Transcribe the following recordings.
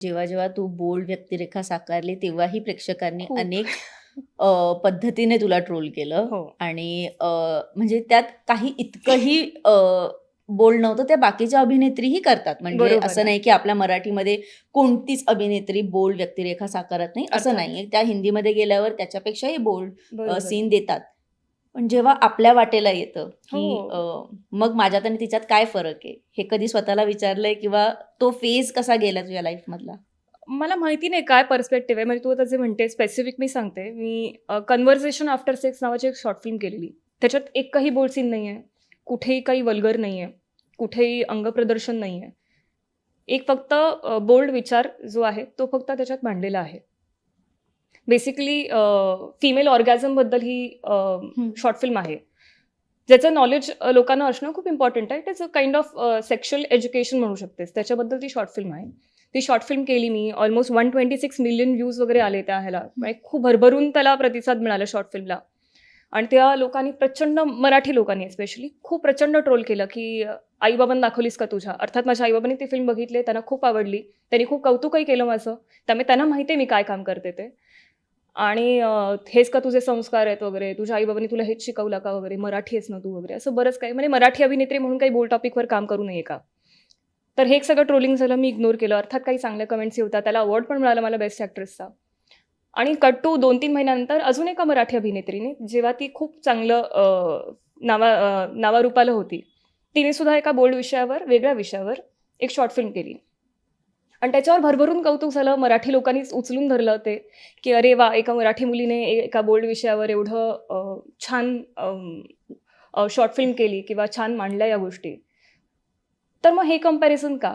जेव्हा जेव्हा तू बोल्ड व्यक्तिरेखा साकारली तेव्हाही प्रेक्षकांनी खूप. अनेक पद्धतीने तुला ट्रोल केलं हो. आणि म्हणजे त्यात काही इतकंही बोल्ड नव्हतं. त्या बाकीच्या अभिनेत्रीही करतात. म्हणजे बरोबर असं आहे. नाही की आपल्या मराठीमध्ये कोणतीच अभिनेत्री बोल्ड व्यक्तिरेखा साकारत नाही, असं अर्थात. नाहीये. त्या हिंदीमध्ये गेल्यावर त्याच्यापेक्षाही बोल्ड बरोबर आहे. सीन देतात. पण जेव्हा आपल्या वाटेला येतं, हो. की मग माझ्यात आणि तिच्यात काय फरक आहे? हे कधी स्वतःला विचारलंय किंवा तो फेज कसा गेला तुझ्या लाईफमधला? मला माहिती नाही काय पर्स्पेक्टिव्ह आहे. म्हणजे तू आता जे म्हणते स्पेसिफिक मी सांगते. मी कन्व्हर्सेशन आफ्टर सेक्स नावाची एक शॉर्ट फिल्म केलेली. त्याच्यात एकही बोल्ड सीन नाही आहे. कुठेही काही वल्गर नाही आहे. कुठेही अंगप्रदर्शन नाही आहे. एक फक्त बोल्ड विचार जो आहे तो फक्त त्याच्यात मांडलेला आहे. बेसिकली फिमेल ऑर्गॅझमबद्दल ही शॉर्ट फिल्म आहे. ज्याचं नॉलेज लोकांना असणं खूप इम्पॉर्टंट आहे. It a kind of sexual education म्हणू शकतेस. त्याच्याबद्दल ती शॉर्ट फिल्म आहे. ती शॉर्ट फिल्म केली मी. ऑलमोस्ट 126 मिलियन व्ह्यूज वगैरे आले त्या ह्याला. म्हणजे खूप भरभरून त्याला प्रतिसाद मिळाला शॉर्ट फिल्मला. आणि त्या लोकांनी प्रचंड, मराठी लोकांनी स्पेशली खूप प्रचंड ट्रोल केलं, की आई-बाबांना दाखवलीस का तुझ्या? अर्थात माझ्या आई-बाबांनी ती फिल्म बघितली. त्यांना खूप आवडली. त्यांनी खूप कौतुकही केलं माझं. त्यामुळे त्यांना माहिती आहे मी काय काम करते ते. आणि हेच का तुझे संस्कार आहेत वगैरे, तुझ्या आई-बाबांनी तुला हेच शिकवलं का वगैरे, मराठी आहेस ना तू वगैरे, असं बरंच काही. म्हणजे मराठी अभिनेत्री म्हणून काही बोल्ड टॉपिकवर काम करू नये का? तर हे एक सगळं ट्रोलिंग झालं, मी इग्नोर केलं. अर्थात काही चांगल्या कमेंट्सही होत्या. त्याला अवॉर्ड पण मिळाला मला बेस्ट ॲक्ट्रेसचा. आणि कट टू 2-3 महिन्यानंतर अजून एका मराठी अभिनेत्रीने, जेव्हा ती खूप चांगलं नावारूपाला होती, तिने सुद्धा एका बोल्ड विषयावर, वेगळ्या विषयावर एक शॉर्ट फिल्म केली. आणि त्याच्यावर भरभरून कौतुक झालं. मराठी लोकांनीच उचलून धरलं ते, की अरे वाह! एका मराठी मुलीने एका बोल्ड विषयावर एवढं छान शॉर्ट फिल्म केली किंवा छान मांडल्या या गोष्टी. तर मग हे कंपॅरिझन का?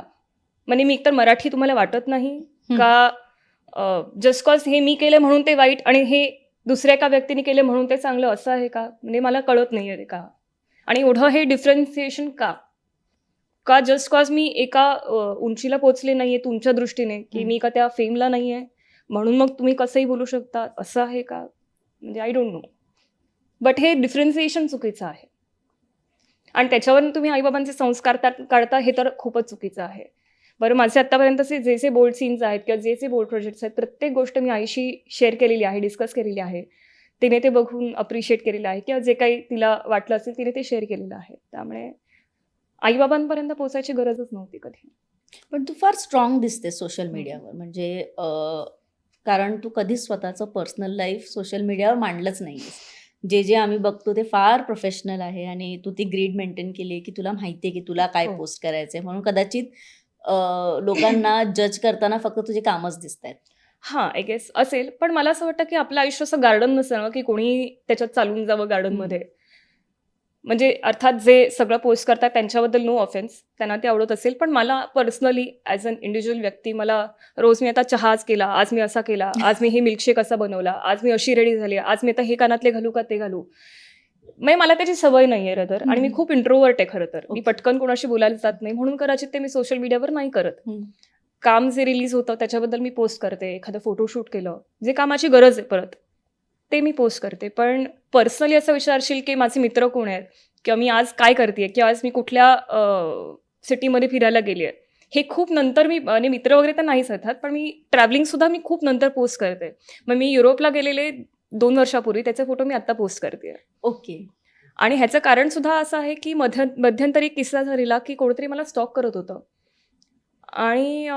म्हणजे मी एकतर मराठी तुम्हाला वाटत नाही का जस्ट कॉज हे मी केलं म्हणून ते वाईट आणि हे दुसऱ्या एका व्यक्तीने केले म्हणून ते चांगलं असं आहे का? म्हणजे मला कळत नाहीये ते का? आणि एवढं हे डिफरन्सिएशन का? का जस्ट कॉज मी एका उंचीला पोहोचले नाहीये तुमच्या दृष्टीने, की मी का त्या फेमला नाहीये, म्हणून मग तुम्ही कसंही बोलू शकता, असं आहे का? म्हणजे आय डोंट नो. बट हे डिफरन्सिएशन चुकीचं आहे. आणि त्याच्यावरून तुम्ही आई-बाबांचे संस्कार काढता हे तर खूपच चुकीचं आहे. बरं माझे आत्तापर्यंतचे जे बोल्ड सीन्स आहेत किंवा जे बोल्ड प्रोजेक्ट्स आहेत, प्रत्येक गोष्ट मी आईशी शेअर केलेली आहे, डिस्कस केलेली आहे. तिने ते बघून अप्रिशिएट केलेलं आहे किंवा जे काही तिला वाटलं असेल तिने ते शेअर केलेलं आहे. त्यामुळे आई-बाबांपर्यंत पोहोचायची गरजच नव्हती कधी. पण तू फार स्ट्रॉंग दिसते सोशल मीडियावर. म्हणजे कारण तू कधीच स्वतःचं पर्सनल लाईफ सोशल मीडियावर मांडलंच नाहीयेस. जे आम्ही बघतो ते फार प्रोफेशनल आहे आणि तू ती ग्रीड मेंटेन केली आहे, की तुला माहिती आहे, की तुला काय हो. पोस्ट करायचंय. म्हणून कदाचित लोकांना जज करताना फक्त तुझी कामच दिसतायत. हां, आय गेस असेल. पण मला असं वाटतं, की आपलं आयुष्य असं गार्डन नसतं ना, की कोणीही त्याच्यात चालून जावं गार्डनमध्ये. म्हणजे अर्थात जे सगळं पोस्ट करतात त्यांच्याबद्दल नो ऑफेन्स. त्यांना ते आवडत असेल. पण मला पर्सनली ॲज अन इंडिव्हिज्युअल व्यक्ती मला रोज मी आता चहा आज केला, आज मी असा केला, आज मी हे मिल्कशेक असा बनवला, आज मी अशी रेडी झाली, आज मी आता हे कानातले घालू का ते घालू? म्हणजे मला त्याची सवय नाही आहे रदर आणि मी खूप इंट्रोव्हर्ट आहे खरं तर. मी पटकन कोणाशी बोलायला जात नाही. म्हणून कदाचित ते मी सोशल मीडियावर नाही करत. काम जे रिलीज होतं त्याच्याबद्दल मी पोस्ट करते. एखादं फोटोशूट केलं, जे कामाची गरज आहे परत, ते मी पोस्ट करते. पण पर्सनली असं विचारशील, की माझे मित्र कोण आहेत? किंवा मी आज काय करतेय? किंवा आज मी कुठल्या सिटीमध्ये फिरायला गेली आहे? हे खूप नंतर मी आणि मित्र वगैरे तर नाहीच अर्थात, पण मी ट्रॅव्हलिंगसुद्धा मी खूप नंतर पोस्ट करते. मग मी युरोपला गेलेले 2 वर्षापूर्वी त्याचे फोटो मी आत्ता पोस्ट करतेय. ओके. आणि ह्याचं कारण सुद्धा असं आहे, की मध्यंतरी एक किस्सा झालेला, की कोणीतरी मला स्टॉक करत होतं. आणि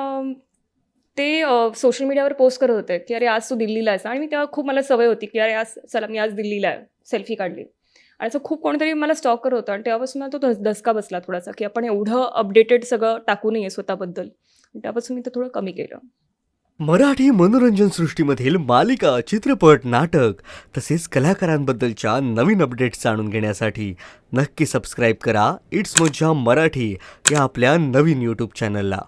ते सोशल मीडियावर पोस्ट करत होते, की "अरे आज तू दिल्लीला आहेस" आणि मी तेव्हा खूप मला सवय होती, की "अरे आज चला मी आज दिल्लीला आहे." सेल्फी काढली. आणि असं खूप कोणीतरी मला स्टॉक करत होतं आणि तेव्हापासून मला तो धसका बसला थोडासा, की आपण एवढं अपडेटेड सगळं टाकू नये स्वतःबद्दल. त्यापासून मी ते थोडं कमी केलं. मराठी मनोरंजन सृष्टीमधील मालिका, चित्रपट, नाटक तसेच कलाकारांबद्दलच्या नवीन अपडेट्स जाणून घेण्यासाठी नक्की सबस्क्राईब करा इट्स मज्जा मराठी या आपल्या नवीन यूट्यूब चॅनलला.